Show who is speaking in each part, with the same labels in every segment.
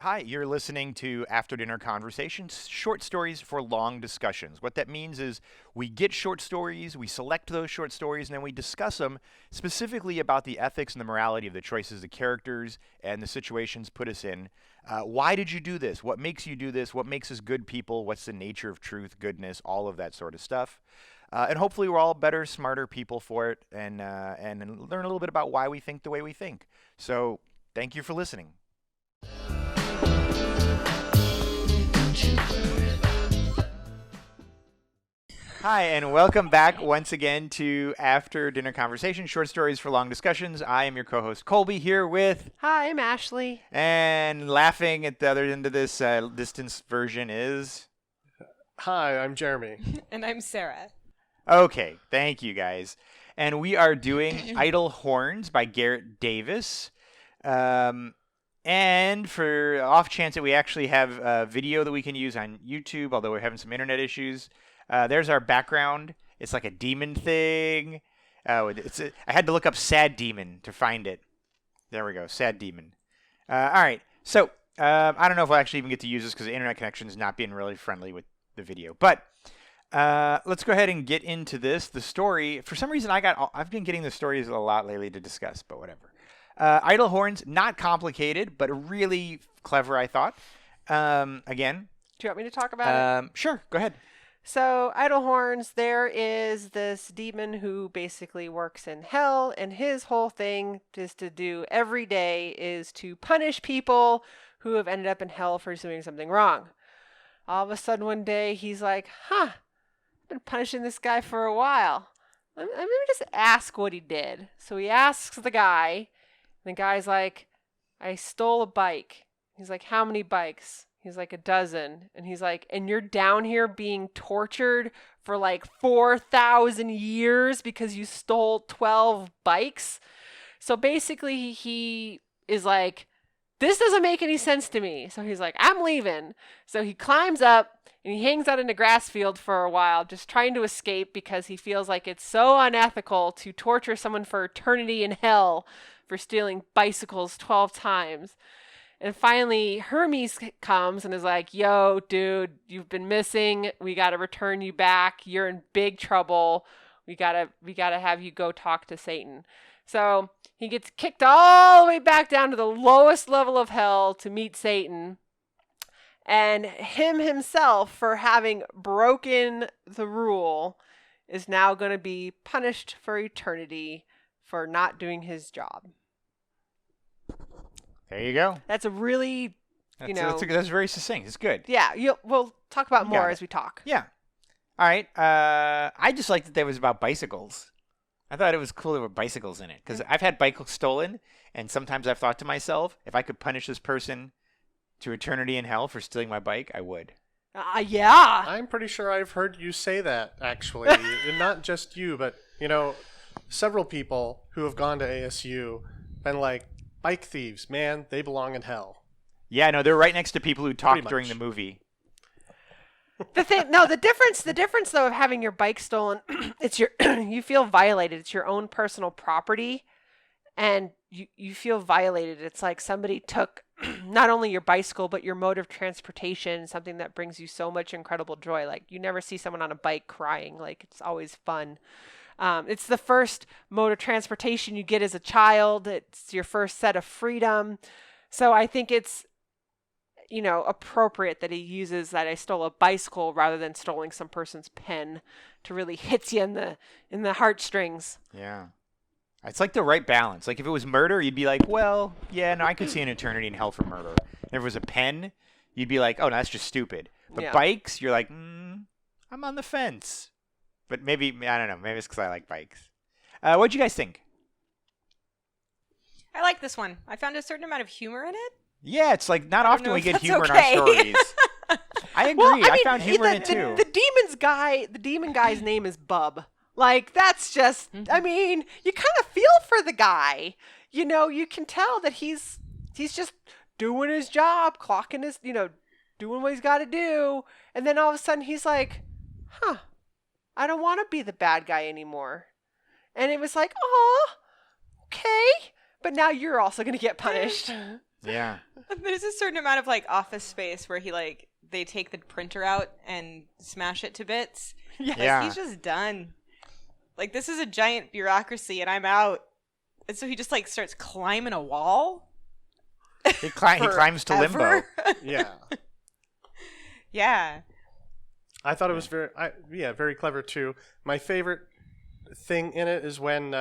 Speaker 1: Hi, you're listening to After Dinner Conversations, short stories for long discussions. What that means is we get short stories, we select those short stories, and then we discuss them specifically about the ethics and the morality of the choices the characters and the situations put us in. Why did you do this? What makes you do this? What makes us good people? What's the nature of truth, goodness, all of that sort of stuff. And hopefully we're all better, smarter people for it and learn a little bit about why we think the way we think. So thank you for listening. Hi, and welcome back once again to After Dinner Conversation, short stories for long discussions. I am your co-host Colby, here with...
Speaker 2: Hi, I'm Ashley.
Speaker 1: And laughing at the other end of this distance version is...
Speaker 3: Hi, I'm Jeremy.
Speaker 4: And I'm Sarah.
Speaker 1: Okay, thank you guys. And we are doing Idle Horns by Garrett Davis. And for off chance that we actually have a video that we can use on YouTube, although we're having some internet issues... there's our background. It's like a demon thing. I had to look up sad demon to find it. There we go, sad demon. All right, so I don't know if we'll actually even get to use this because the internet connection is not being really friendly with the video. But let's go ahead and get into this. The story, for some reason, I've been getting the stories a lot lately to discuss, but whatever. Idle Horns, not complicated, but really clever, I thought. Again.
Speaker 2: Do you want me to talk about it?
Speaker 1: Sure, go ahead.
Speaker 2: So, Idle Horns, there is this demon who basically works in hell, and his whole thing is to do every day is to punish people who have ended up in hell for doing something wrong. All of a sudden one day, he's like, I've been punishing this guy for a while. I'm going to just ask what he did. So he asks the guy, and the guy's like, I stole a bike. He's like, how many bikes? He's like, 12. And he's like, and you're down here being tortured for like 4,000 years because you stole 12 bikes? So basically he is like, this doesn't make any sense to me. So he's like, I'm leaving. So he climbs up and he hangs out in a grass field for a while, just trying to escape because he feels like it's so unethical to torture someone for eternity in hell for stealing bicycles 12 times. And finally, Hermes comes and is like, yo, dude, you've been missing. We got to return you back. You're in big trouble. We gotta have you go talk to Satan. So he gets kicked all the way back down to the lowest level of hell to meet Satan. And him himself, for having broken the rule, is now going to be punished for eternity for not doing his job.
Speaker 1: There you go.
Speaker 2: That's a really,
Speaker 1: that's very succinct. It's good.
Speaker 2: Yeah, we'll talk about more as we talk.
Speaker 1: Yeah. All right. I just liked that it was about bicycles. I thought it was cool there were bicycles in it because I've had bikes stolen, and sometimes I've thought to myself, if I could punish this person to eternity in hell for stealing my bike, I would.
Speaker 2: Yeah.
Speaker 3: I'm pretty sure I've heard you say that, actually. And not just you, but, several people who have gone to ASU been like, bike thieves, man, they belong in hell.
Speaker 1: Yeah, no, they're right next to people who talk during the movie.
Speaker 2: The difference though of having your bike stolen, it's you feel violated. It's your own personal property, and you feel violated. It's like somebody took not only your bicycle but your mode of transportation, something that brings you so much incredible joy. Like you never see someone on a bike crying. Like it's always fun. It's the first mode of transportation you get as a child. It's your first set of freedom. So I think it's, appropriate that he uses that I stole a bicycle rather than stealing some person's pen to really hit you in the heartstrings.
Speaker 1: Yeah. It's like the right balance. Like if it was murder, you'd be like, well, yeah, no, I could see an eternity in hell for murder. And if it was a pen, you'd be like, oh, no, that's just stupid. But bikes, you're like, I'm on the fence. But maybe, I don't know, maybe it's because I like bikes. What'd you guys think?
Speaker 4: I like this one. I found a certain amount of humor in it.
Speaker 1: Yeah, it's like not often we get humor
Speaker 4: okay.
Speaker 1: in our stories. I agree.
Speaker 2: Well,
Speaker 1: I found humor in it too.
Speaker 2: The demon guy's name is Bub. Like, that's just, I mean, you kind of feel for the guy. You can tell that he's just doing his job, clocking his, doing what he's got to do. And then all of a sudden he's like, I don't want to be the bad guy anymore. And it was like, oh, okay. But now you're also going to get punished.
Speaker 1: Yeah.
Speaker 4: There's a certain amount of like office space where he like they take the printer out and smash it to bits.
Speaker 2: Yeah.
Speaker 1: Yeah.
Speaker 4: He's just done. Like, this is a giant bureaucracy and I'm out. And so he just like starts climbing a wall.
Speaker 1: He climbs to limbo.
Speaker 4: Forever.
Speaker 3: Yeah.
Speaker 4: Yeah.
Speaker 3: I thought it was very clever too. My favorite thing in it is when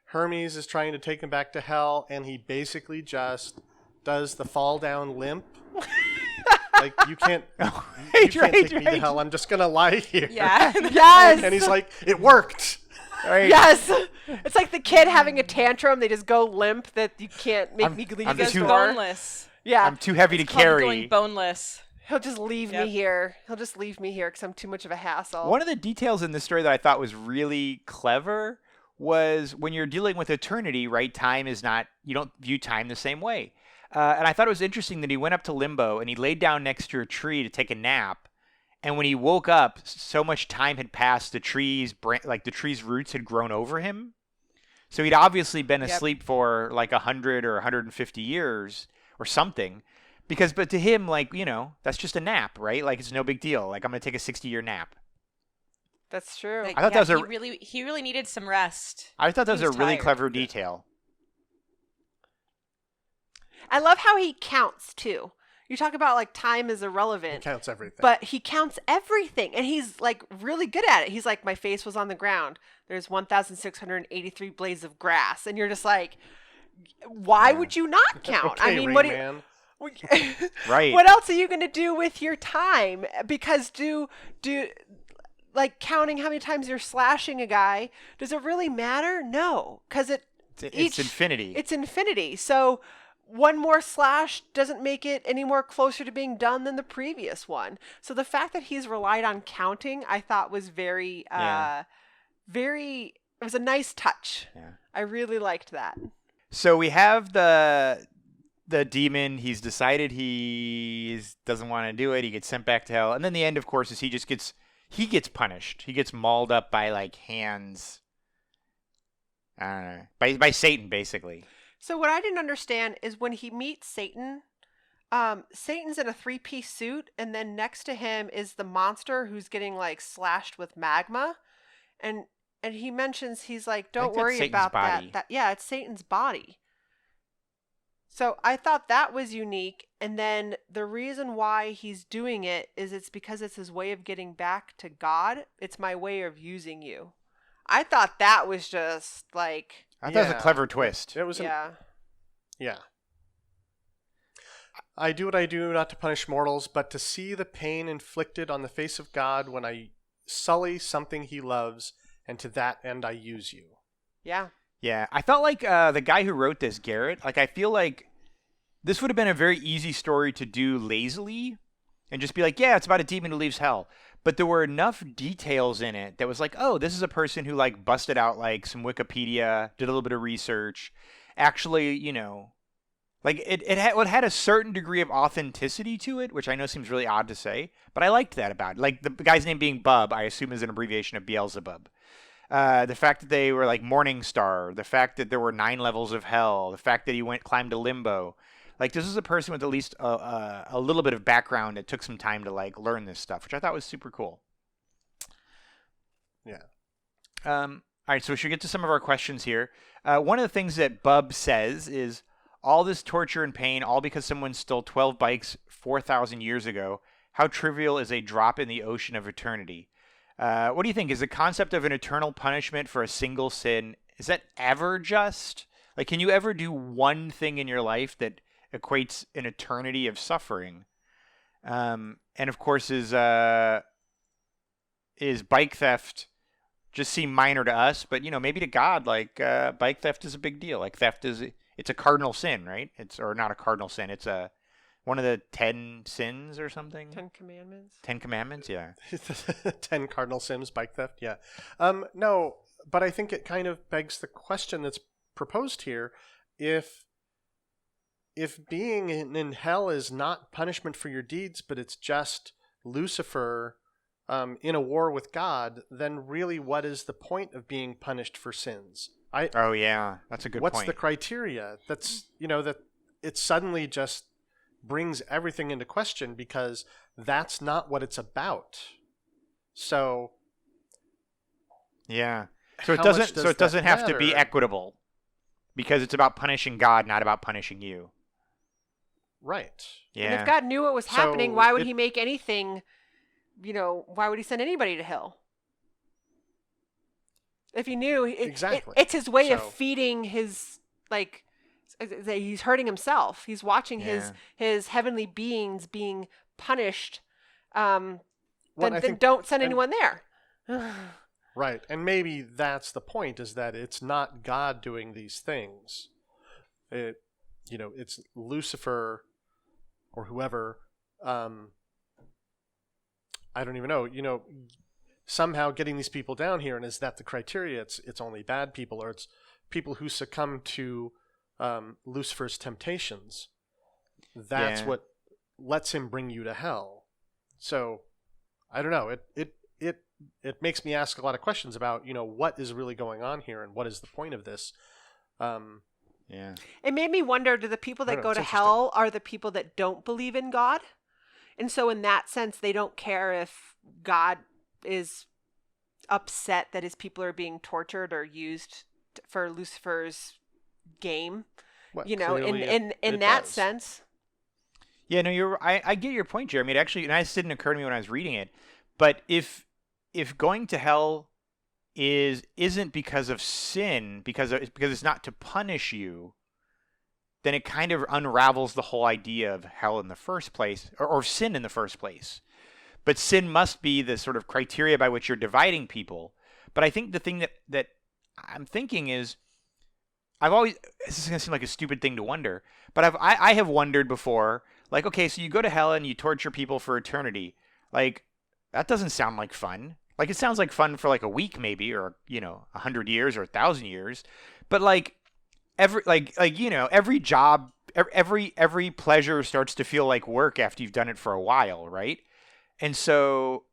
Speaker 3: Hermes is trying to take him back to hell, and he basically just does the fall down limp. Like, you can't take me to hell. I'm just gonna lie here.
Speaker 4: Yeah.
Speaker 2: Yes.
Speaker 3: And he's like, it worked.
Speaker 1: Right?
Speaker 2: Yes. It's like the kid having a tantrum. They just go limp that you can't make me leave
Speaker 1: I'm
Speaker 2: the
Speaker 4: He goes
Speaker 2: store.
Speaker 4: boneless.
Speaker 2: Yeah.
Speaker 1: I'm too heavy to
Speaker 4: It's called
Speaker 1: carry.
Speaker 4: going boneless.
Speaker 2: He'll just leave
Speaker 4: Yep.
Speaker 2: me here. He'll just leave me here because I'm too much of a hassle.
Speaker 1: One of the details in this story that I thought was really clever was when you're dealing with eternity, right? Time is not, you don't view time the same way. And I thought it was interesting that he went up to limbo and he laid down next to a tree to take a nap. And when he woke up, so much time had passed, the tree's roots had grown over him. So he'd obviously been asleep for like 100 or 150 years or something. But to him, like, that's just a nap, right? Like, it's no big deal. Like, I'm going to take a 60-year nap.
Speaker 2: That's true.
Speaker 4: Like,
Speaker 1: I thought that was
Speaker 4: he really needed some rest.
Speaker 1: I thought that was
Speaker 4: He
Speaker 1: a
Speaker 4: was
Speaker 1: really
Speaker 4: tired.
Speaker 1: clever detail.
Speaker 2: I love how he counts too. You talk about like time is
Speaker 3: It
Speaker 2: irrelevant,
Speaker 3: counts everything.
Speaker 2: but he counts everything, and he's like really good at it. He's like, my face was on the ground. There's 1,683 blades of grass, and you're just like, why would you not count?
Speaker 3: Okay,
Speaker 2: I mean,
Speaker 3: Rain
Speaker 2: what?
Speaker 3: Man.
Speaker 1: Right.
Speaker 2: What else are you gonna do with your time? Because do like counting how many times you're slashing a guy, does it really matter? No, because
Speaker 1: It's infinity.
Speaker 2: It's infinity. So one more slash doesn't make it any more closer to being done than the previous one. So the fact that he's relied on counting, I thought was very, it was a nice touch.
Speaker 1: Yeah.
Speaker 2: I really liked that.
Speaker 1: So we have the demon. He's decided he doesn't want to do it. He gets sent back to hell. And then the end, of course, is he gets punished. He gets mauled up by like hands. I don't know. By Satan, basically.
Speaker 2: So what I didn't understand is when he meets Satan, Satan's in a 3-piece suit, and then next to him is the monster who's getting like slashed with magma, and he mentions, he's like, don't worry about that. Yeah, it's Satan's body. So I thought that was unique, and then the reason why he's doing it is it's because it's his way of getting back to God. It's my way of using you. I thought that was just like,
Speaker 1: I thought it was a clever twist.
Speaker 3: It was
Speaker 2: yeah.
Speaker 3: Yeah. I do what I do not to punish mortals, but to see the pain inflicted on the face of God when I sully something he loves, and to that end I use you.
Speaker 2: Yeah.
Speaker 1: Yeah, I felt like the guy who wrote this, Garrett, like I feel like this would have been a very easy story to do lazily and just be like, yeah, it's about a demon who leaves hell. But there were enough details in it that was like, oh, this is a person who like busted out like some Wikipedia, did a little bit of research, actually, like it had a certain degree of authenticity to it, which I know seems really odd to say, but I liked that about it. Like the guy's name being Bub, I assume is an abbreviation of Beelzebub. The fact that they were like Morning Star, the fact that there were 9 levels of hell, the fact that he climbed to limbo. Like, this is a person with at least a little bit of background that took some time to, like, learn this stuff, which I thought was super cool.
Speaker 3: Yeah.
Speaker 1: All right, so we should get to some of our questions here. One of the things that Bub says is, all this torture and pain, all because someone stole 12 bikes 4,000 years ago. How trivial is a drop in the ocean of eternity? What do you think? Is the concept of an eternal punishment for a single sin, is that ever just? Like, can you ever do one thing in your life that equates an eternity of suffering? And of course, is bike theft just seem minor to us, but maybe to God, like bike theft is a big deal. Like it's a cardinal sin, right? Or not a cardinal sin. It's one of the 10 sins or something.
Speaker 2: 10 Commandments.
Speaker 1: 10 Commandments, yeah.
Speaker 3: 10 cardinal sins, bike theft, yeah. No, but I think it kind of begs the question that's proposed here. If being in hell is not punishment for your deeds, but it's just Lucifer in a war with God, then really what is the point of being punished for sins?
Speaker 1: Oh, yeah. That's a good point.
Speaker 3: What's the criteria? That's, that it suddenly just brings everything into question because that's not what it's about. So
Speaker 1: Yeah. So it
Speaker 3: how
Speaker 1: doesn't.
Speaker 3: much does
Speaker 1: So it doesn't
Speaker 3: that
Speaker 1: have to be
Speaker 3: matter?
Speaker 1: equitable, because it's about punishing God, not about punishing you.
Speaker 3: Right.
Speaker 1: Yeah.
Speaker 2: And if God knew what was
Speaker 3: So
Speaker 2: happening, why would he make anything, why would he send anybody to hell? If he knew,
Speaker 3: Exactly.
Speaker 2: it's his way of
Speaker 3: So-
Speaker 2: feeding his, like, he's hurting himself. He's watching his heavenly beings being punished.
Speaker 3: Well, I
Speaker 2: Then
Speaker 3: think-
Speaker 2: don't send
Speaker 3: and-
Speaker 2: anyone there.
Speaker 3: Right. And maybe that's the point, is that it's not God doing these things. It's Lucifer or whoever. I don't even know, somehow getting these people down here. And is that the criteria? It's only bad people, or it's people who succumb to Lucifer's temptations. That's
Speaker 1: Yeah.
Speaker 3: what lets him bring you to hell. So I don't know. It makes me ask a lot of questions about, what is really going on here and what is the point of this.
Speaker 1: Yeah.
Speaker 2: It made me wonder, do the people
Speaker 3: I
Speaker 2: that
Speaker 3: don't
Speaker 2: go
Speaker 3: know,
Speaker 2: to
Speaker 3: it's
Speaker 2: hell are the people that don't believe in God? And so in that sense, they don't care if God is upset that his people are being tortured or used for Lucifer's game.
Speaker 3: Well,
Speaker 2: in
Speaker 3: clearly it
Speaker 2: that
Speaker 3: does.
Speaker 2: sense.
Speaker 1: Yeah. No, I get your point, Jeremy. It actually, and this didn't occur to me when I was reading it, but if going to hell isn't because of sin, because it's not to punish you, then it kind of unravels the whole idea of hell in the first place, or sin in the first place. But sin must be the sort of criteria by which you're dividing people. But I think the thing that I'm thinking is, this is going to seem like a stupid thing to wonder, but I have wondered before, like, okay, so you go to hell and you torture people for eternity. Like, that doesn't sound like fun. Like, it sounds like fun for like a week maybe, or 100 years or 1,000 years. But like every job, every pleasure starts to feel like work after you've done it for a while, right? And so,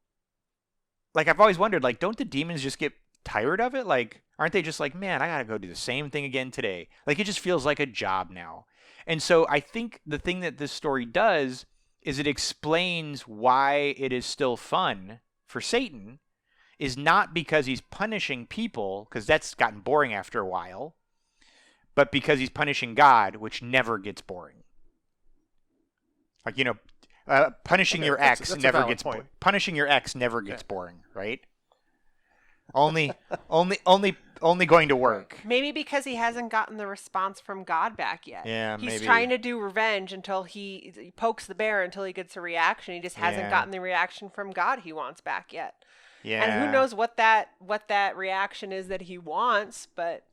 Speaker 1: like, I've always wondered, like, don't the demons just get tired of it? Like, aren't they just like, man, I gotta go do the same thing again today? Like, it just feels like a job now. And so I think the thing that this story does is it explains why it is still fun for Satan, is not because he's punishing people, because that's gotten boring after a while, but because he's punishing God, which never gets boring. Like, punishing
Speaker 3: Okay,
Speaker 1: your
Speaker 3: that's
Speaker 1: ex
Speaker 3: a
Speaker 1: never
Speaker 3: valid
Speaker 1: gets
Speaker 3: point.
Speaker 1: punishing your ex never gets
Speaker 3: Yeah.
Speaker 1: boring, right? Only going to work.
Speaker 2: Maybe because he hasn't gotten the response from God back yet.
Speaker 1: Yeah,
Speaker 2: He's
Speaker 1: maybe.
Speaker 2: trying to do revenge until he pokes the bear until he gets a reaction. He just hasn't
Speaker 1: Yeah.
Speaker 2: gotten the reaction from God he wants back yet.
Speaker 1: Yeah.
Speaker 2: And who knows what that reaction is that he wants, but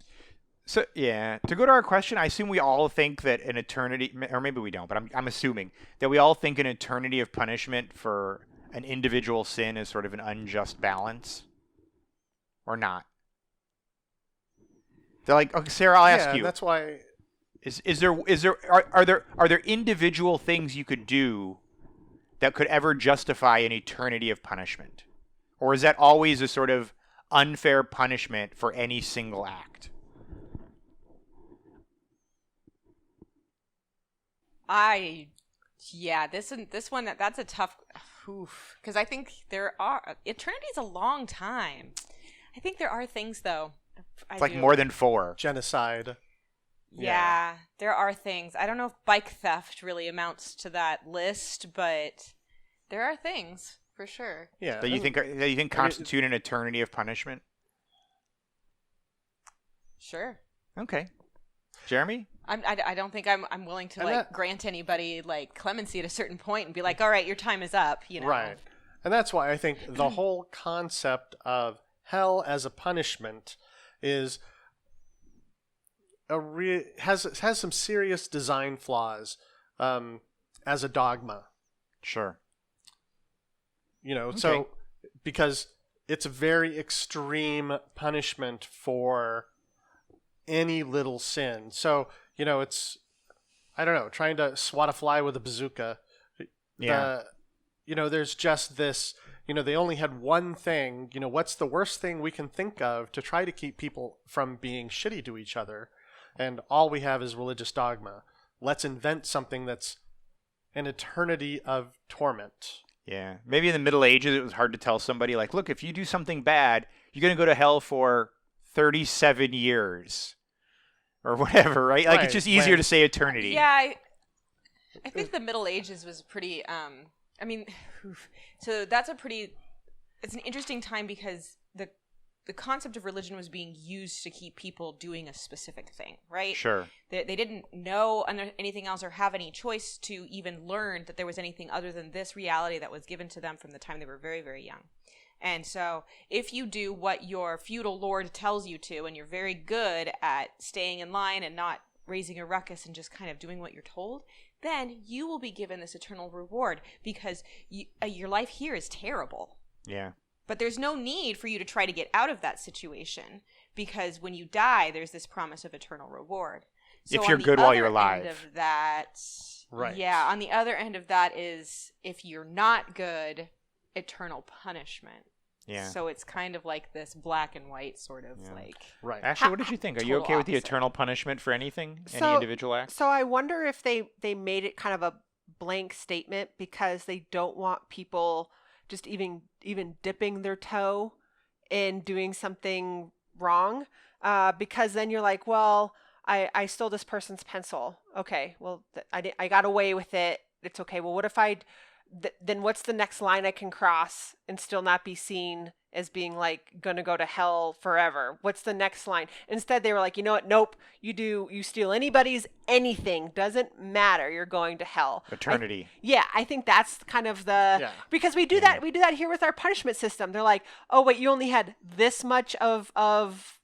Speaker 1: So, yeah, to go to our question, I assume we all think that an eternity, or maybe we don't, but I'm assuming that we all think an eternity of punishment for an individual sin is sort of an unjust balance, or not. They're like, okay, Sarah, I'll ask you.
Speaker 3: That's why.
Speaker 1: Are there individual things you could do that could ever justify an eternity of punishment? Or is that always a sort of unfair punishment for any single act?
Speaker 4: This one that's a tough, because I think eternity's a long time. I think there are things though.
Speaker 1: It's like more than 4.
Speaker 3: Genocide.
Speaker 4: Yeah, there are things. I don't know if bike theft really amounts to that list, but there are things for sure.
Speaker 3: Yeah.
Speaker 1: That you think constitute an eternity of punishment?
Speaker 4: Sure.
Speaker 1: Okay. Jeremy?
Speaker 4: I don't think I'm willing to
Speaker 3: And that-
Speaker 4: grant anybody clemency at a certain point and be like, all right, your time is up.
Speaker 3: Right. And that's why I think the whole concept of hell as a punishment is has some serious design flaws as a dogma.
Speaker 1: Sure.
Speaker 3: So because it's a very extreme punishment for any little sin. So, it's, I don't know, trying to swat a fly with a bazooka.
Speaker 1: Yeah.
Speaker 3: There's just this, they only had one thing, what's the worst thing we can think of to try to keep people from being shitty to each other? And all we have is religious dogma. let's invent something that's an eternity of torment.
Speaker 1: Yeah. Maybe in the Middle Ages, it was hard to tell somebody, like, look, if you do something bad, you're going to go to hell for 37 years or whatever, right? Like, it's just easier to say eternity.
Speaker 4: Yeah, I think the Middle Ages was pretty, I mean, so that's it's an interesting time because the concept of religion was being used to keep people doing a specific thing, right?
Speaker 1: Sure.
Speaker 4: They didn't know anything else or have any choice to even learn that there was anything other than this reality that was given to them from the time they were very, very young. And so if you do what your feudal lord tells you to, and you're very good at staying in line and not raising a ruckus and just kind of doing what you're told, then you will be given this eternal reward because your life here is terrible.
Speaker 1: Yeah.
Speaker 4: But there's no need for you to try to get out of that situation because when you die, there's this promise of eternal reward. So
Speaker 1: if you're good while you're alive.
Speaker 4: End of that,
Speaker 3: Right.
Speaker 4: Yeah, on the other end of that is if you're not good, eternal punishment.
Speaker 1: Yeah.
Speaker 4: So it's kind of like this black and white sort of like.
Speaker 3: Right.
Speaker 1: Ashley, what did you think? Are you
Speaker 4: Total
Speaker 1: okay with the
Speaker 4: opposite.
Speaker 1: eternal punishment for anything? Any
Speaker 2: So-
Speaker 1: individual act?
Speaker 2: So I wonder if they made it kind of a blank statement because they don't want people just even dipping their toe in doing something wrong. Because then you're like, well, I stole this person's pencil. Okay, well, I got away with it. It's okay. Well, what if then what's the next line I can cross and still not be seen as being like gonna go to hell forever? What's the next line? Instead, they were like, you know what? Nope. You steal anybody's anything, doesn't matter. You're going to hell.
Speaker 1: Eternity.
Speaker 2: I think that's kind of because we do that here with our punishment system. They're like, oh wait, you only had this much of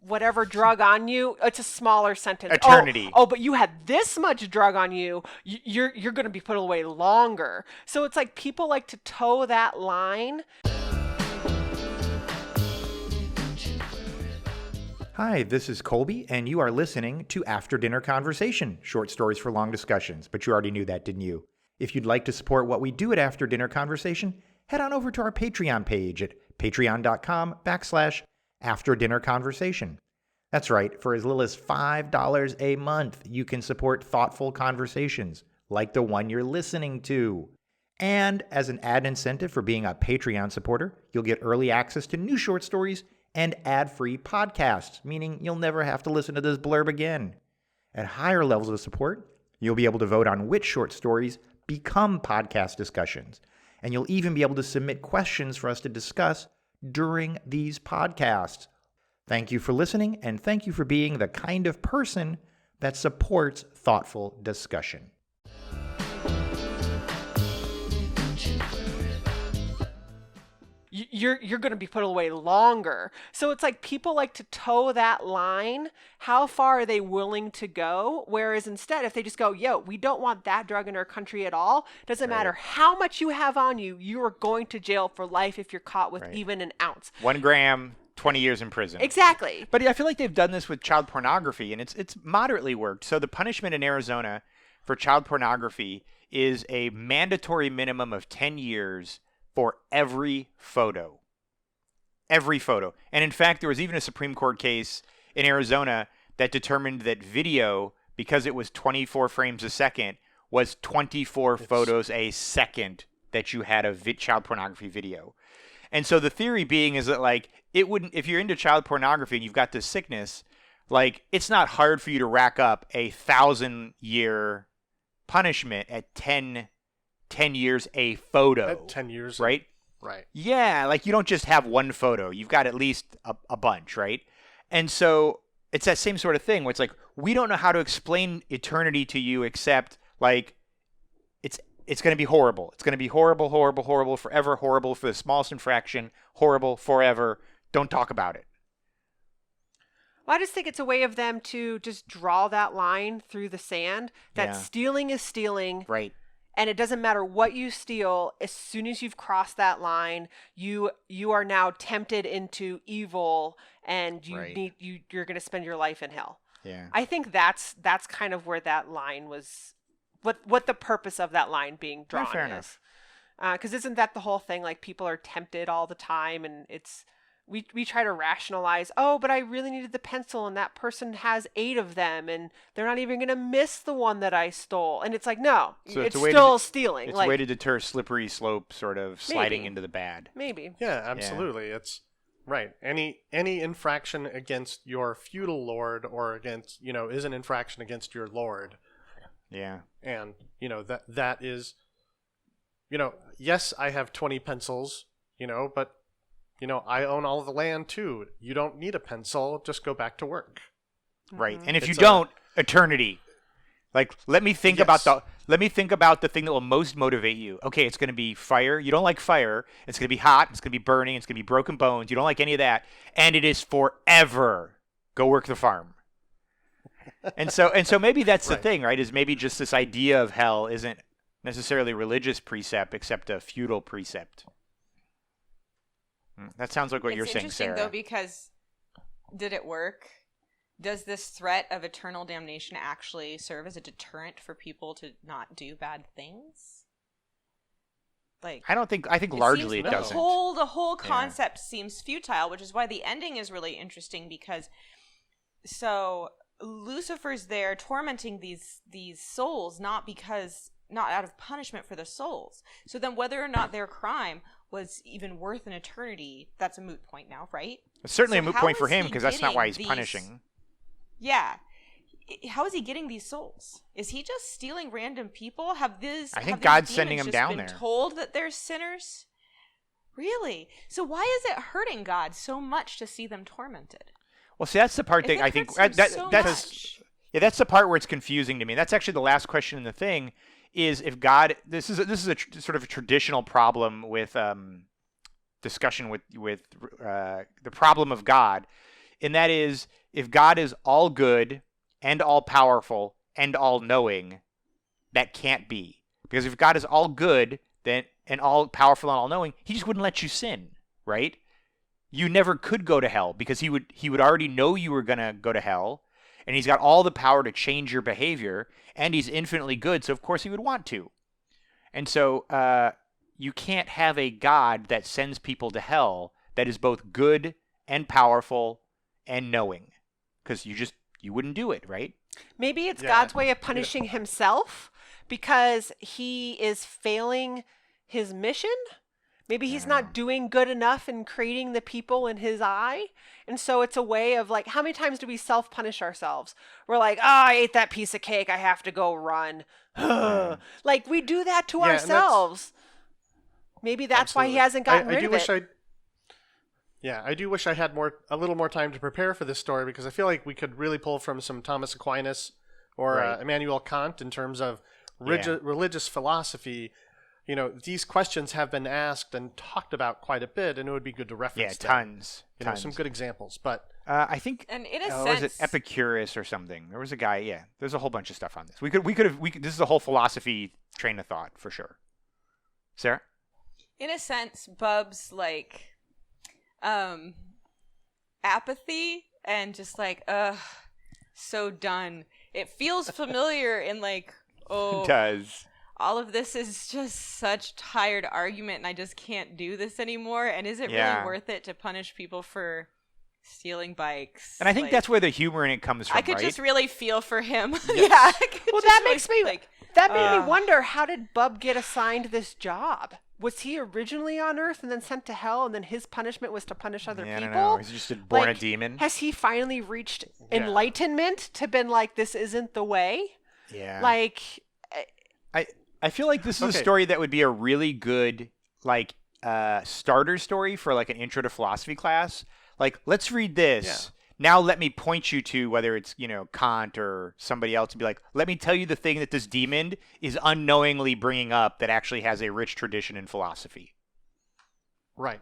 Speaker 2: whatever drug on you. It's a smaller sentence.
Speaker 1: Eternity.
Speaker 2: Oh, but you had this much drug on you. You're going to be put away longer. So it's like people like to toe that line.
Speaker 1: Hi, this is Colby, and you are listening to After Dinner Conversation, short stories for long discussions. But you already knew that, didn't you? If you'd like to support what we do at After Dinner Conversation, head on over to our Patreon page at patreon.com/After Dinner Conversation. That's right, for as little as $5 a month, you can support thoughtful conversations like the one you're listening to. And as an add incentive for being a Patreon supporter, you'll get early access to new short stories and ad-free podcasts, meaning you'll never have to listen to this blurb again. At higher levels of support, you'll be able to vote on which short stories become podcast discussions, and you'll even be able to submit questions for us to discuss during these podcasts. Thank you for listening, and thank you for being the kind of person that supports thoughtful discussion.
Speaker 2: You're going to be put away longer. So it's like people like to toe that line. How far are they willing to go? Whereas instead, if they just go, yo, we don't want that drug in our country at all. Doesn't matter how much you have on you. You are going to jail for life if you're caught with even an ounce.
Speaker 1: 1 gram, 20 years in prison.
Speaker 2: Exactly.
Speaker 1: But I feel like they've done this with child pornography, and it's moderately worked. So the punishment in Arizona for child pornography is a mandatory minimum of 10 years for every photo. Every photo. And in fact, there was even a Supreme Court case in Arizona that determined that video, because it was 24 frames a second, was 24 photos a second that you had a child pornography video. And so the theory being is that, like, it wouldn't, if you're into child pornography and you've got this sickness, like, it's not hard for you to rack up 1,000-year punishment at 10 years a photo.
Speaker 3: At 10 years.
Speaker 1: Right?
Speaker 3: Right.
Speaker 1: Yeah, like, you don't just have one photo. You've got at least a bunch, right? And so it's that same sort of thing where it's like, we don't know how to explain eternity to you except, like, it's going to be horrible. It's going to be horrible, horrible, horrible, forever horrible for the smallest infraction, horrible forever. Don't talk about it.
Speaker 2: Well, I just think it's a way of them to just draw that line through the sand that stealing is stealing.
Speaker 1: Right.
Speaker 2: And it doesn't matter what you steal. As soon as you've crossed that line, you are now tempted into evil, and you're going to spend your life in hell.
Speaker 1: Yeah.
Speaker 2: I think that's kind of where that line was, what the purpose of that line being drawn
Speaker 1: fair
Speaker 2: is.
Speaker 1: enough.
Speaker 2: Because isn't that the whole thing? Like, people are tempted all the time, and it's we try to rationalize, oh, but I really needed the pencil and that person has 8 of them and they're not even going to miss the one that I stole. And it's like, no,
Speaker 1: So
Speaker 2: it's
Speaker 1: a way
Speaker 2: still stealing.
Speaker 1: It's
Speaker 2: like,
Speaker 1: a way to deter slippery slope sort of sliding
Speaker 2: Maybe.
Speaker 1: into the bad.
Speaker 2: maybe.
Speaker 3: Yeah, absolutely. It's right. Any infraction against your feudal lord or against, is an infraction against your lord.
Speaker 1: Yeah.
Speaker 3: And, that is, yes, I have 20 pencils, but, I own all of the land too. You don't need a pencil. Just go back to work.
Speaker 1: Right. And if
Speaker 3: It's
Speaker 1: you don't, eternity. Like, let me think
Speaker 3: Yes.
Speaker 1: about the thing that will most motivate you. Okay, it's going to be fire. You don't like fire. It's going to be hot. It's going to be burning. It's going to be broken bones. You don't like any of that. And it is forever. Go work the farm. And so maybe that's the
Speaker 3: Right.
Speaker 1: thing, right? Is maybe just this idea of hell isn't necessarily a religious precept, except a feudal precept. That sounds like what you're saying,
Speaker 4: It's interesting,
Speaker 1: Sarah.
Speaker 4: though, because did it work? Does this threat of eternal damnation actually serve as a deterrent for people to not do bad things? Like,
Speaker 1: I think largely it
Speaker 4: the
Speaker 1: doesn't.
Speaker 4: The whole concept seems futile, which is why the ending is really interesting, because so Lucifer's there tormenting these souls not out of punishment for the souls. So then whether or not their crime was even worth an eternity, that's a moot point now, right?
Speaker 1: It's certainly
Speaker 4: So
Speaker 1: a moot
Speaker 4: how
Speaker 1: point for
Speaker 4: is
Speaker 1: him
Speaker 4: he
Speaker 1: because that's not why
Speaker 4: getting
Speaker 1: he's
Speaker 4: these-
Speaker 1: punishing.
Speaker 4: Yeah. How is he getting these souls? Is he just stealing random people?
Speaker 1: I think
Speaker 4: have
Speaker 1: God's
Speaker 4: these
Speaker 1: sending
Speaker 4: demons
Speaker 1: him
Speaker 4: just
Speaker 1: down
Speaker 4: been
Speaker 1: there.
Speaker 4: told that they're sinners? Really? So why is it hurting God so much to see them tormented?
Speaker 1: Well, see, that's the part that I think that's that's the part where it's confusing to me. That's actually the last question in the thing is if God. This is a sort of a traditional problem with discussion with the problem of God, and that is if God is all good and all powerful and all knowing, that can't be, because if God is all good then and all powerful and all knowing, he just wouldn't let you sin, right? You never could go to hell because he would already know you were going to go to hell, and he's got all the power to change your behavior, and he's infinitely good, so of course he would want to. And so you can't have a God that sends people to hell that is both good and powerful and knowing, because you wouldn't do it, right?
Speaker 2: Maybe it's
Speaker 3: Yeah.
Speaker 2: God's way of punishing himself because he is failing his mission. Maybe he's not doing good enough in creating the people in his eye. And so it's a way of like, how many times do we self-punish ourselves? We're like, oh, I ate that piece of cake. I have to go run. Like we do that to
Speaker 3: Yeah, and that's-
Speaker 2: ourselves. Maybe that's why he hasn't gotten rid of it.
Speaker 3: I do wish I had a little more time to prepare for this story, because I feel like we could really pull from some Thomas Aquinas or
Speaker 1: Right.
Speaker 3: Immanuel Kant in terms of religious philosophy. These questions have been asked and talked about quite a bit, and it would be good to reference them.
Speaker 1: Tons.
Speaker 3: Some good examples. But
Speaker 1: I think
Speaker 4: And in a
Speaker 1: was it
Speaker 4: sense,
Speaker 1: Epicurus or something? There was a guy. Yeah, there's a whole bunch of stuff on this. We could. This is a whole philosophy train of thought for sure. Sarah.
Speaker 4: in a sense, Bub's like apathy and just like, so done. It feels familiar in like,
Speaker 1: It does.
Speaker 4: all of this is just such tired argument and I just can't do this anymore. And is it
Speaker 1: Yeah.
Speaker 4: really worth it to punish people for stealing bikes?
Speaker 1: And I think
Speaker 4: Like,
Speaker 1: that's where the humor in it comes from,
Speaker 4: I could
Speaker 1: right?
Speaker 4: just really feel for him. Yeah. I could
Speaker 2: Well,
Speaker 4: just
Speaker 2: that
Speaker 4: really,
Speaker 2: makes me
Speaker 4: like,
Speaker 2: that made me wonder, how did Bub get assigned this job? Was he originally on Earth and then sent to hell, and then his punishment was to punish other
Speaker 1: I
Speaker 2: people?
Speaker 1: don't know. He's just born a
Speaker 2: Like,
Speaker 1: demon.
Speaker 2: Has he finally reached enlightenment to been like, this isn't the way?
Speaker 1: Yeah.
Speaker 2: Like,
Speaker 1: I feel like this is a
Speaker 3: Okay.
Speaker 1: story that would be a really good like starter story for like an intro to philosophy class. Like, let's read this. Now let me point you to whether it's, Kant or somebody else and be like, let me tell you the thing that this demon is unknowingly bringing up that actually has a rich tradition in philosophy.
Speaker 3: right.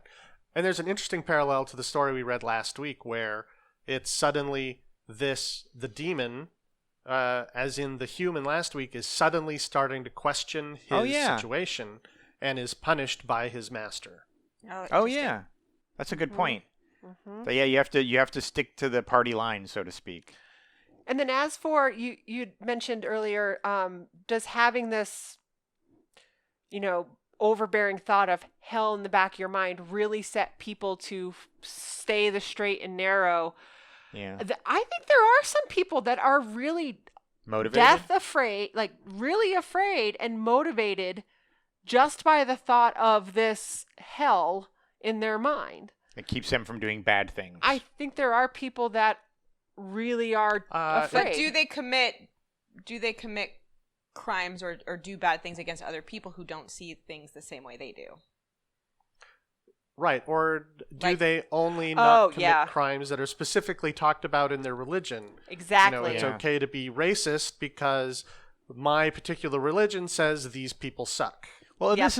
Speaker 3: And there's an interesting parallel to the story we read last week, where it's suddenly the demon, as in the human last week, is suddenly starting to question his situation and is punished by his master.
Speaker 1: Oh
Speaker 4: interesting.
Speaker 1: yeah. That's a good point.
Speaker 2: mhm.
Speaker 1: But yeah, you have to stick to the party line, so to speak.
Speaker 2: And then as for you mentioned earlier, does having this, overbearing thought of hell in the back of your mind really set people to stay the straight and narrow.
Speaker 1: Yeah.
Speaker 2: I think there are some people that are really
Speaker 1: Motivated.
Speaker 2: death afraid, like really afraid and motivated just by the thought of this hell in their mind.
Speaker 1: It keeps them from doing bad things.
Speaker 2: I think there are people that really are afraid.
Speaker 4: But do they commit crimes or do bad things against other people who don't see things the same way they do?
Speaker 3: Right, or do
Speaker 4: Like-
Speaker 3: they only not commit
Speaker 2: yeah.
Speaker 3: crimes that are specifically talked about in their religion?
Speaker 2: Exactly.
Speaker 3: It's
Speaker 1: Yeah.
Speaker 3: okay to be racist because my particular religion says these people suck.
Speaker 1: Well,
Speaker 2: Yep.
Speaker 1: this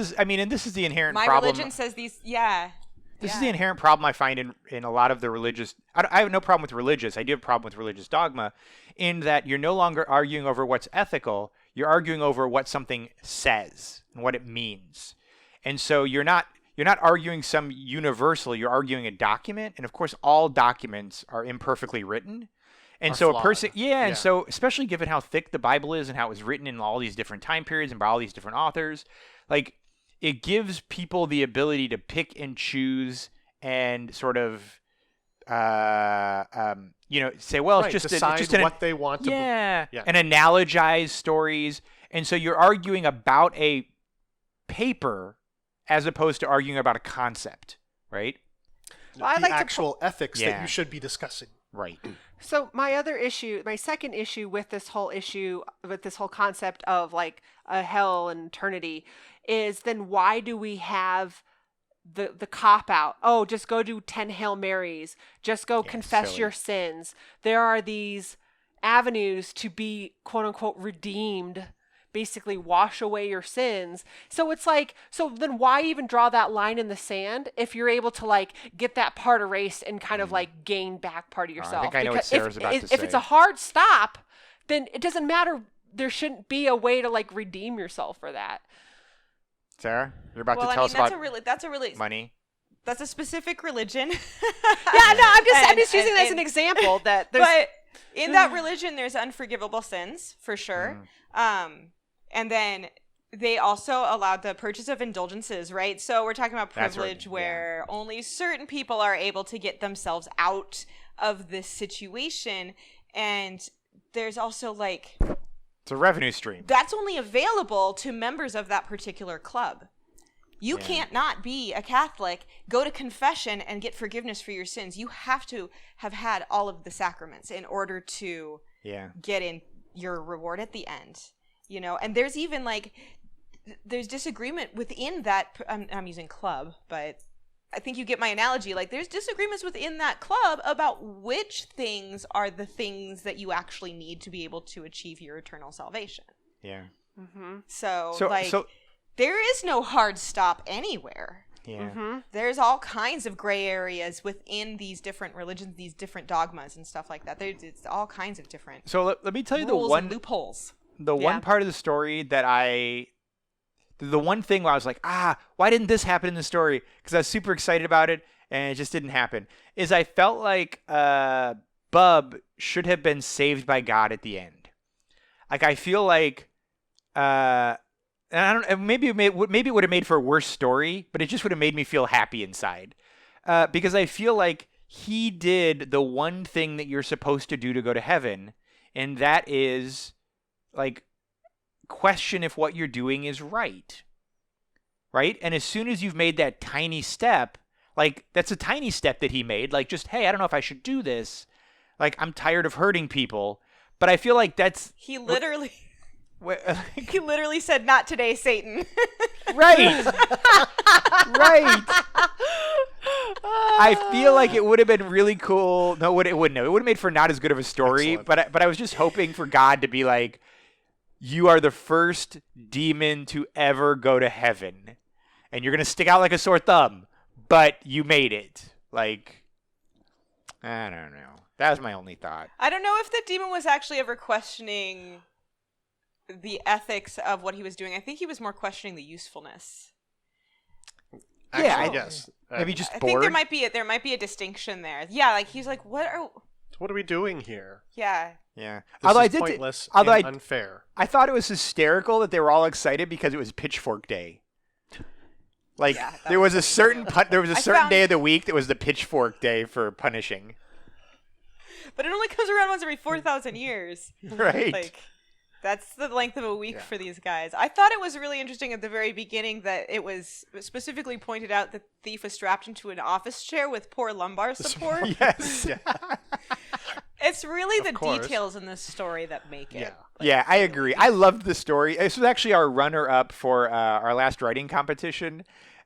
Speaker 1: is the inherent
Speaker 4: My
Speaker 1: problem.
Speaker 4: religion says these. Yeah.
Speaker 1: This is
Speaker 4: Yeah.
Speaker 1: the inherent problem I find in a lot of the religious. I have no problem with religious. I do have a problem with religious dogma, in that you're no longer arguing over what's ethical. You're arguing over what something says and what it means, and so you're not arguing some universal. You're arguing a document, and of course, all documents are imperfectly written. And
Speaker 3: Are
Speaker 1: so a
Speaker 3: flawed.
Speaker 1: person,
Speaker 3: Yeah.
Speaker 1: and so especially given how thick the Bible is and how it was written in all these different time periods and by all these different authors, like it gives people the ability to pick and choose and sort of, say, well,
Speaker 3: Right,
Speaker 1: it's
Speaker 3: decide
Speaker 1: just an,
Speaker 3: what they want to.
Speaker 1: yeah,
Speaker 3: Yeah.
Speaker 1: and analogize stories, and so you're arguing about a paper as opposed to arguing about a concept, right?
Speaker 2: Well, I'd
Speaker 3: the
Speaker 2: like to
Speaker 3: actual ethics that
Speaker 1: Yeah.
Speaker 3: you should be discussing.
Speaker 1: Right.
Speaker 2: So my second issue with this whole concept of like a hell and eternity is then why do we have the cop out? Oh, just go do 10 Hail Marys. Just go confess
Speaker 1: silly.
Speaker 2: your sins. There are these avenues to be quote unquote redeemed, basically wash away your sins. So it's like, so then why even draw that line in the sand if you're able to like get that part erased and kind of like gain back part of yourself?
Speaker 1: I think I know what
Speaker 2: Because
Speaker 1: Sarah's about to
Speaker 2: if it's
Speaker 1: say.
Speaker 2: a hard stop, then it doesn't matter. There shouldn't be a way to like redeem yourself for that.
Speaker 1: Sarah, you're about
Speaker 4: Well,
Speaker 1: to tell us about
Speaker 4: that's a really
Speaker 1: money.
Speaker 4: that's a specific religion.
Speaker 2: Yeah, no, I'm just using that as
Speaker 4: and-
Speaker 2: an example that there's
Speaker 4: But in that religion, there's unforgivable sins for sure. And then they also allowed the purchase of indulgences, right? So we're talking about
Speaker 1: That's right,
Speaker 4: privilege where only certain people are able to get themselves out of this situation. And there's also like,
Speaker 1: It's a revenue stream.
Speaker 4: that's only available to members of that particular club. You can't not be a Catholic, go to confession, and get forgiveness for your sins. You have to have had all of the sacraments in order to
Speaker 1: Yeah.
Speaker 4: get in your reward at the end. And there's even like, there's disagreement within that. I'm using club, but I think you get my analogy. Like, there's disagreements within that club about which things are the things that you actually need to be able to achieve your eternal salvation.
Speaker 1: Yeah.
Speaker 4: So
Speaker 1: So
Speaker 4: there is no hard stop anywhere.
Speaker 1: yeah.
Speaker 4: There's all kinds of gray areas within these different religions, these different dogmas and stuff like that. It's all kinds of different
Speaker 1: So let me tell you
Speaker 4: rules
Speaker 1: the
Speaker 4: and
Speaker 1: one
Speaker 4: loopholes.
Speaker 1: the
Speaker 2: Yeah.
Speaker 1: one part of the story that the one thing where I was like, why didn't this happen in the story? Because I was super excited about it and it just didn't happen. Is I felt like Bub should have been saved by God at the end. Like I feel like, and I don't. Maybe it would have made for a worse story, but it just would have made me feel happy inside. Because I feel like he did the one thing that you're supposed to do to go to heaven, and that is like question if what you're doing is right. Right? And as soon as you've made that tiny step, like that's a tiny step that he made, like just, hey, I don't know if I should do this. Like I'm tired of hurting people, but I feel like that's
Speaker 4: He literally
Speaker 1: right.
Speaker 4: he literally said, "Not today, Satan."
Speaker 1: Right. I feel like it would have been really cool. No, it wouldn't have. It would have made for not as good of a story.
Speaker 3: Excellent.
Speaker 1: But I was just hoping for God to be like, you are the first demon to ever go to heaven, and you're gonna stick out like a sore thumb, but you made it. Like, I don't know. That was my only thought.
Speaker 4: I don't know if the demon was actually ever questioning the ethics of what he was doing. I think he was more questioning the usefulness.
Speaker 3: Actually, yes.
Speaker 1: Maybe just
Speaker 4: I
Speaker 1: bored.
Speaker 4: think there might be a distinction there. Yeah, like he's like, what
Speaker 3: What are we doing here?
Speaker 4: yeah.
Speaker 1: Yeah.
Speaker 3: This
Speaker 1: although
Speaker 3: is
Speaker 1: I did.
Speaker 3: pointless
Speaker 1: Although
Speaker 3: and
Speaker 1: I
Speaker 3: unfair.
Speaker 1: thought it was hysterical that they were all excited because it was Pitchfork Day. Like
Speaker 4: Yeah, that
Speaker 1: there was a
Speaker 4: was
Speaker 1: certain there was a
Speaker 4: I
Speaker 1: certain
Speaker 4: found-
Speaker 1: day of the week that was the pitchfork day for punishing.
Speaker 4: But it only comes around once every 4,000 years.
Speaker 1: Right.
Speaker 4: Like, that's the length of a week
Speaker 3: Yeah.
Speaker 4: for these guys. I thought it was really interesting at the very beginning that it was specifically pointed out that the thief was strapped into an office chair with poor lumbar support.
Speaker 1: Yes.
Speaker 4: It's really
Speaker 3: Of
Speaker 4: the
Speaker 3: course.
Speaker 4: details in this story that make it.
Speaker 3: Yeah.
Speaker 1: Yeah, I agree. I loved the story. This was actually our runner-up for our last writing competition,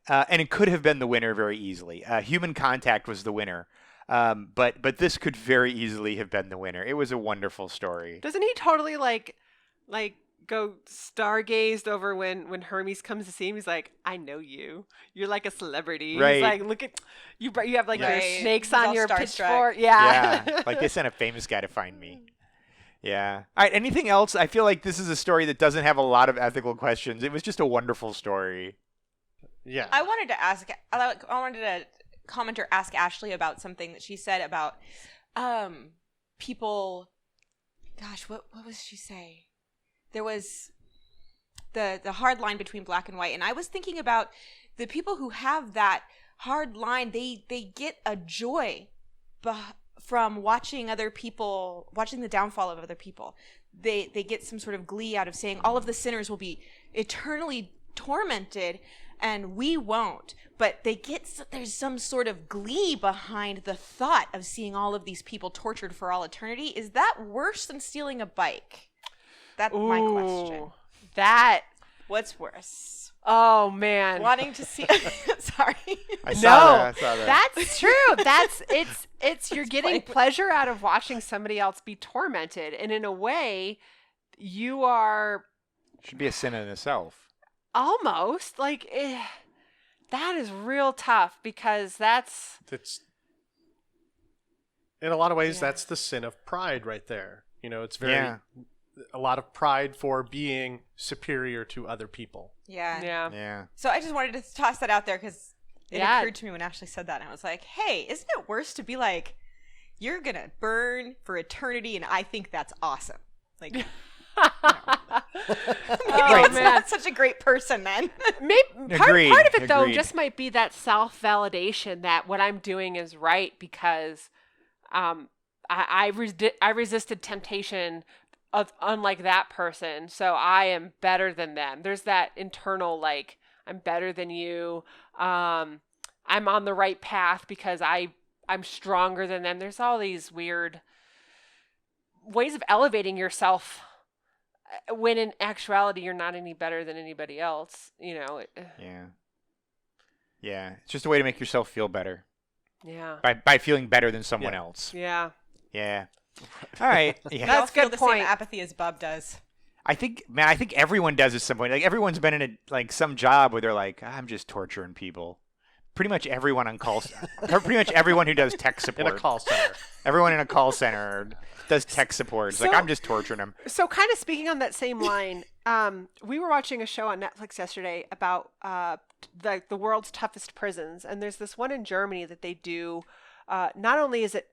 Speaker 1: and it could have been the winner very easily. Human Contact was the winner, but this could very easily have been the winner. It was a wonderful story.
Speaker 2: Doesn't he totally like go stargazed over when Hermes comes to see him? He's like, I know you. You're like a celebrity.
Speaker 1: Right.
Speaker 2: He's like, look at you. You have like your
Speaker 4: Right.
Speaker 2: snakes
Speaker 4: He's
Speaker 2: on
Speaker 4: all
Speaker 2: your
Speaker 4: starstruck.
Speaker 2: pitchfork. Yeah.
Speaker 1: Yeah, like they sent a famous guy to find me. Yeah. All right. Anything else? I feel like this is a story that doesn't have a lot of ethical questions. It was just a wonderful story.
Speaker 3: Yeah.
Speaker 4: I wanted to comment or ask Ashley about something that she said about people. Gosh, what was she say? There was the hard line between black and white, and I was thinking about the people who have that hard line. They get a joy from watching the downfall of other people. They get some sort of glee out of saying all of the sinners will be eternally tormented and we won't. But there's some sort of glee behind the thought of seeing all of these people tortured for all eternity. Is that worse than stealing a bike? That's my question.
Speaker 2: That.
Speaker 4: What's worse?
Speaker 2: Oh man.
Speaker 4: Wanting to see sorry.
Speaker 1: I saw
Speaker 2: No,
Speaker 1: that.
Speaker 2: that's true. It's you're getting
Speaker 4: Explain.
Speaker 2: pleasure out of watching somebody else be tormented, and in a way, you are
Speaker 1: Should be a sin in itself.
Speaker 2: almost like that is real tough because that's
Speaker 3: It's in a lot of ways
Speaker 4: Yeah.
Speaker 3: that's the sin of pride right there. You know, it's very
Speaker 1: Yeah.
Speaker 3: a lot of pride for being superior to other people.
Speaker 4: Yeah.
Speaker 2: yeah.
Speaker 1: Yeah.
Speaker 4: So I just wanted to toss that out there because it
Speaker 2: Yeah.
Speaker 4: occurred to me when Ashley said that, and I was like, "Hey, isn't it worse to be like, you're gonna burn for eternity, and I think that's awesome." Like, maybe
Speaker 2: Oh,
Speaker 4: that's
Speaker 2: man.
Speaker 4: not such a great person then.
Speaker 2: Maybe
Speaker 1: Agreed,
Speaker 2: part of it though
Speaker 1: agreed.
Speaker 2: just might be that self-validation that what I'm doing is right because I resisted temptation of unlike that person, so I am better than them. There's that internal like I'm better than you. I'm on the right path because I'm stronger than them. There's all these weird ways of elevating yourself when in actuality you're not any better than anybody else, you know.
Speaker 1: Yeah. Yeah. It's just a way to make yourself feel better
Speaker 2: Yeah.
Speaker 1: by feeling better than someone
Speaker 3: Yeah.
Speaker 1: else.
Speaker 2: Yeah.
Speaker 1: Yeah. All right. Yeah.
Speaker 4: We all
Speaker 2: That's
Speaker 4: feel
Speaker 2: good
Speaker 4: the
Speaker 2: point.
Speaker 4: same apathy as Bub does.
Speaker 1: I think everyone does at some point. Like everyone's been in some job where they're like, I'm just torturing people. Pretty much everyone on call, pretty much everyone who does tech
Speaker 3: In
Speaker 1: support.
Speaker 3: a call center.
Speaker 1: Everyone in a call center does tech support. It's like
Speaker 2: So-
Speaker 1: I'm just torturing them.
Speaker 2: So kind of speaking on that same line, we were watching a show on Netflix yesterday about the world's toughest prisons, and there's this one in Germany that they do. Not only is it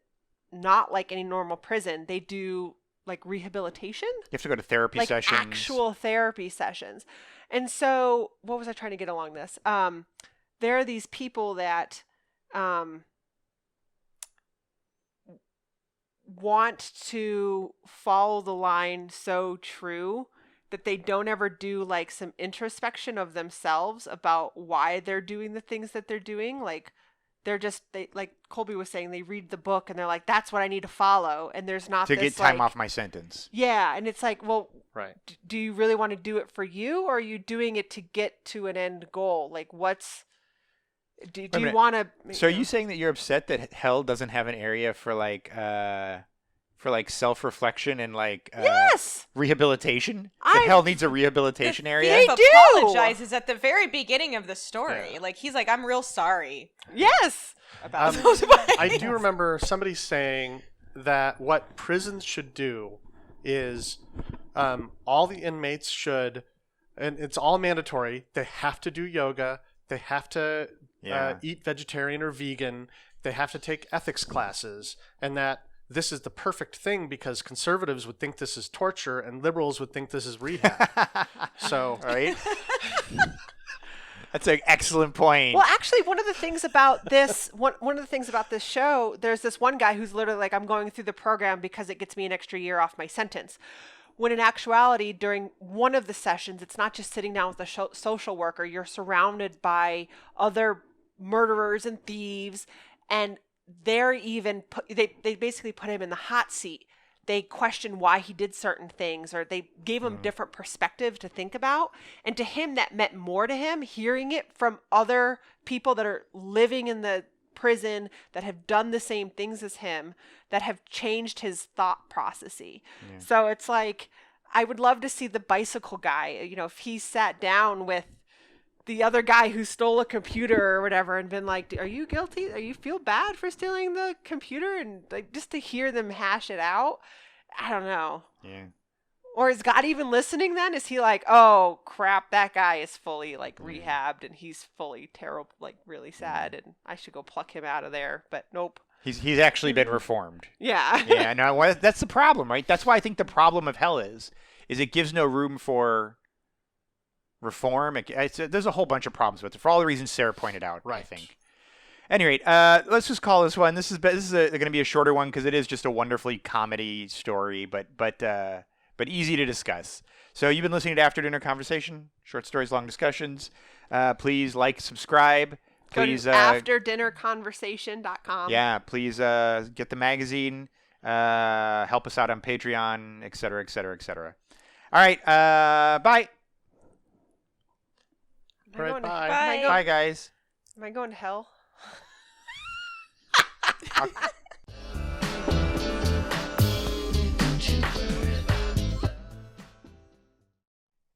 Speaker 2: not like any normal prison, they do like rehabilitation,
Speaker 1: You have to go to therapy
Speaker 2: like
Speaker 1: sessions.
Speaker 2: actual therapy sessions. And so, what was I trying to get along this? There are these people that want to follow the line so true that they don't ever do like some introspection of themselves about why they're doing the things that they're doing. Like they like Colby was saying, they read the book and they're like, that's what I need to follow. And there's not
Speaker 1: to
Speaker 2: this,
Speaker 1: get time
Speaker 2: like,
Speaker 1: off my sentence.
Speaker 2: Yeah, and it's like, well,
Speaker 3: Right.
Speaker 2: do you really want to do it for you, or are you doing it to get to an end goal? Like, what's do
Speaker 1: a
Speaker 2: you
Speaker 1: minute.
Speaker 2: want to?
Speaker 1: So are you saying that you're upset that hell doesn't have an area for self-reflection and
Speaker 2: Yes,
Speaker 1: rehabilitation?
Speaker 2: I-
Speaker 1: That hell needs a rehabilitation area?
Speaker 2: They
Speaker 4: Dave
Speaker 2: do.
Speaker 4: apologizes at the very beginning of the story.
Speaker 3: Yeah.
Speaker 4: Like, he's like, I'm real sorry
Speaker 2: yes.
Speaker 4: about
Speaker 3: Um,
Speaker 4: those bikes.
Speaker 3: I do remember somebody saying that what prisons should do is all the inmates should, and it's all mandatory, they have to do yoga, they have to
Speaker 1: Yeah.
Speaker 3: eat vegetarian or vegan, they have to take ethics classes, and that this is the perfect thing because conservatives would think this is torture and liberals would think this is rehab. So,
Speaker 1: right? That's an excellent point.
Speaker 2: Well, actually, one of the things about this show, there's this one guy who's literally like, I'm going through the program because it gets me an extra year off my sentence. When in actuality, during one of the sessions, it's not just sitting down with a social worker. You're surrounded by other murderers and thieves, and they're even they basically put him in the hot seat. They question why he did certain things, or they gave him different perspective to think about. And to him, that meant more to him, hearing it from other people that are living in the prison, that have done the same things as him, that have changed his thought processy. Yeah. So it's like, I would love to see the bicycle guy, if he sat down with the other guy who stole a computer or whatever and been like, are you guilty? Are you feel bad for stealing the computer? And like, just to hear them hash it out. I don't know.
Speaker 1: Yeah.
Speaker 2: Or is God even listening then? Is he like, oh crap, that guy is fully like rehabbed and he's fully terrible, like really sad, and I should go pluck him out of there? But nope.
Speaker 1: He's actually been reformed.
Speaker 2: Yeah.
Speaker 1: Yeah, no, that's the problem, right? That's why I think the problem of hell is it gives no room for reform. There's a whole bunch of problems with it for all the reasons Sarah pointed out, right. I think. At any rate, let's just call this one. This is going to be a shorter one because it is just a wonderfully comedy story, but easy to discuss. So you've been listening to After Dinner Conversation, short stories, long discussions. Please like, subscribe. Please
Speaker 2: go to afterdinnerconversation.com.
Speaker 1: Yeah, please get the magazine. Help us out on Patreon, et cetera, et cetera, et cetera. All right, bye.
Speaker 3: Bye.
Speaker 1: Bye, guys.
Speaker 2: Am I going to hell?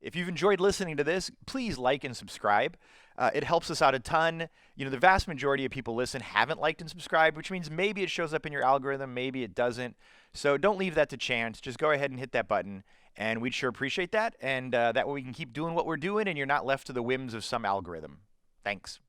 Speaker 1: If you've enjoyed listening to this, please like and subscribe. It helps us out a ton. The vast majority of people haven't liked and subscribed, which means maybe it shows up in your algorithm, maybe it doesn't. So don't leave that to chance. Just go ahead and hit that button, and we'd sure appreciate that. And that way we can keep doing what we're doing, and you're not left to the whims of some algorithm. Thanks.